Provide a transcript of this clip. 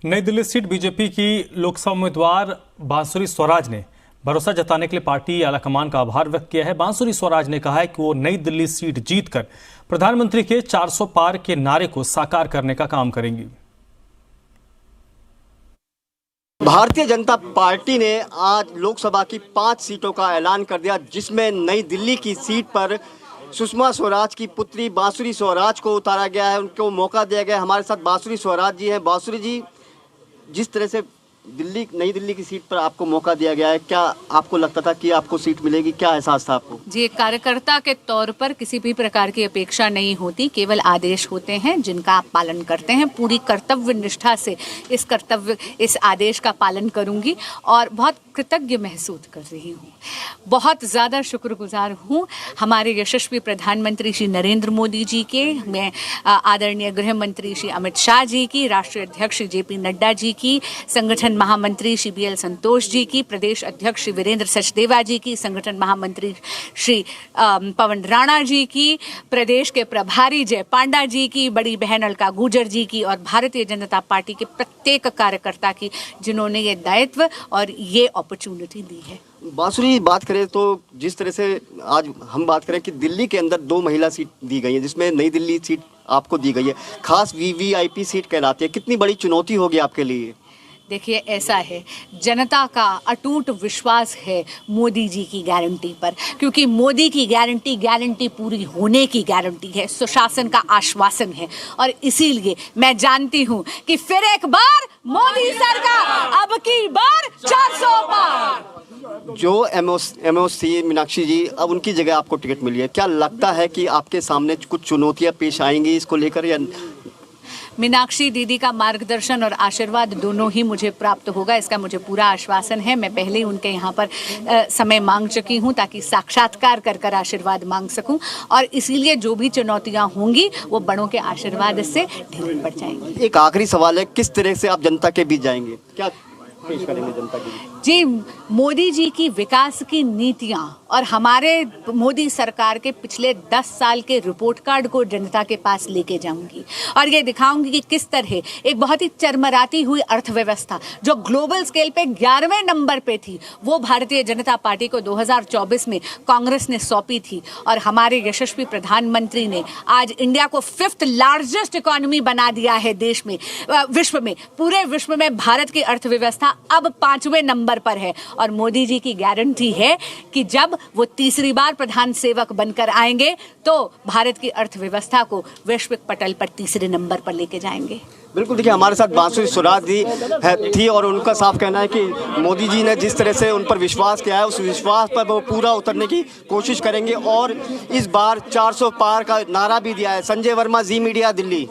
नई Delhi seat BJP की लोकसभा उम्मीदवार बांसुरी स्वराज ने भरोसा जताने के लिए पार्टी आलाकमान का आभार व्यक्त किया है। बांसुरी स्वराज ने कहा है कि वो नई दिल्ली सीट जीतकर प्रधानमंत्री के 400 पार के नारे को साकार करने का काम करेंगी। भारतीय जनता पार्टी ने आज लोकसभा की 5 सीटों का ऐलान कर दिया, जिसमें नई दिल्ली की सीट पर सुषमा स्वराज की पुत्री बांसुरी स्वराज को उतारा गया है, उनको मौका दिया गया है। हमारे साथ बांसुरी स्वराज जी हैं। बांसुरी जी, जिस तरह से नई दिल्ली की सीट पर आपको मौका दिया गया है, क्या आपको लगता था कि आपको सीट मिलेगी? क्या एहसास था आपको? जी, कार्यकर्ता के तौर पर किसी भी प्रकार की अपेक्षा नहीं होती, केवल आदेश होते हैं जिनका आप पालन करते हैं। पूरी कर्तव्य निष्ठा से इस आदेश का पालन करूंगी और बहुत कृतज्ञ महसूस कर रही हूँ। बहुत ज़्यादा शुक्रगुजार हूँ हमारे यशस्वी प्रधानमंत्री श्री नरेंद्र मोदी जी के, मैं आदरणीय गृह मंत्री श्री अमित शाह जी की, राष्ट्रीय अध्यक्ष श्री JP नड्डा जी की, संगठन महामंत्री श्री BL संतोष जी की, प्रदेश अध्यक्ष श्री वीरेंद्र सचदेवा जी की, संगठन महामंत्री श्री पवन राणा जी की, प्रदेश के प्रभारी जय पांडा जी की, बड़ी बहन अलका गुर्जर जी की और भारतीय जनता पार्टी के प्रत्येक कार्यकर्ता की, जिन्होंने ये दायित्व और ये अपॉर्चुनिटी दी है। बांसुरी, बात करें तो जिस तरह से आज हम बात करें कि दिल्ली के अंदर 2 महिला सीट दी गई है, जिसमें नई दिल्ली सीट आपको दी गई है, खास VVIP सीट कहलाती है। कितनी बड़ी चुनौती होगी आपके लिए? देखिए, ऐसा है, जनता का अटूट विश्वास है मोदी जी की गारंटी पर, क्योंकि मोदी की गारंटी पूरी होने की गारंटी है, सुशासन का आश्वासन है। और इसीलिए मैं जानती हूं कि फिर एक बार मोदी सरकार, अब की बार 400 पार। जो MOC मीनाक्षी जी, अब उनकी जगह आपको टिकट मिली है, क्या लगता है कि आपके सामने कुछ चुनौतियां पेश आएंगी इसको लेकर? या मीनाक्षी दीदी का मार्गदर्शन और आशीर्वाद दोनों ही मुझे प्राप्त होगा, इसका मुझे पूरा आश्वासन है। मैं पहले ही उनके यहाँ पर समय मांग चुकी हूँ ताकि साक्षात्कार कर आशीर्वाद मांग सकूँ, और इसीलिए जो भी चुनौतियाँ होंगी वो बड़ों के आशीर्वाद से ढील पड़ जाएंगी। एक आखिरी सवाल है, किस तरह से आप जनता के बीच जाएंगे, क्या पेश करेंगे जनता के बीच? जी, मोदी जी की विकास की नीतियां और हमारे मोदी सरकार के पिछले 10 साल के रिपोर्ट कार्ड को जनता के पास लेके जाऊंगी और ये दिखाऊंगी कि किस तरह एक बहुत ही चरमराती हुई अर्थव्यवस्था जो ग्लोबल स्केल पे 11वें नंबर पे थी, वो भारतीय जनता पार्टी को 2024 में कांग्रेस ने सौंपी थी। और हमारे यशस्वी प्रधानमंत्री ने आज इंडिया को 5th लार्जेस्ट इकोनॉमी बना दिया है देश में, विश्व में, पूरे विश्व में भारत की अर्थव्यवस्था अब 5वें नंबर पर है। और मोदी जी की गारंटी है कि जब वो तीसरी बार प्रधान सेवक बनकर आएंगे तो भारत की अर्थव्यवस्था को वैश्विक पटल पर तीसरे नंबर पर लेके जाएंगे। बिल्कुल, देखिए, हमारे साथ बांसुरी स्वराज जी थी और उनका साफ कहना है कि मोदी जी ने जिस तरह से उन पर विश्वास किया है, उस विश्वास पर वो पूरा उतरने की कोशिश करेंगे और इस बार 400 पार का नारा भी दिया है। संजय वर्मा, जी मीडिया, दिल्ली।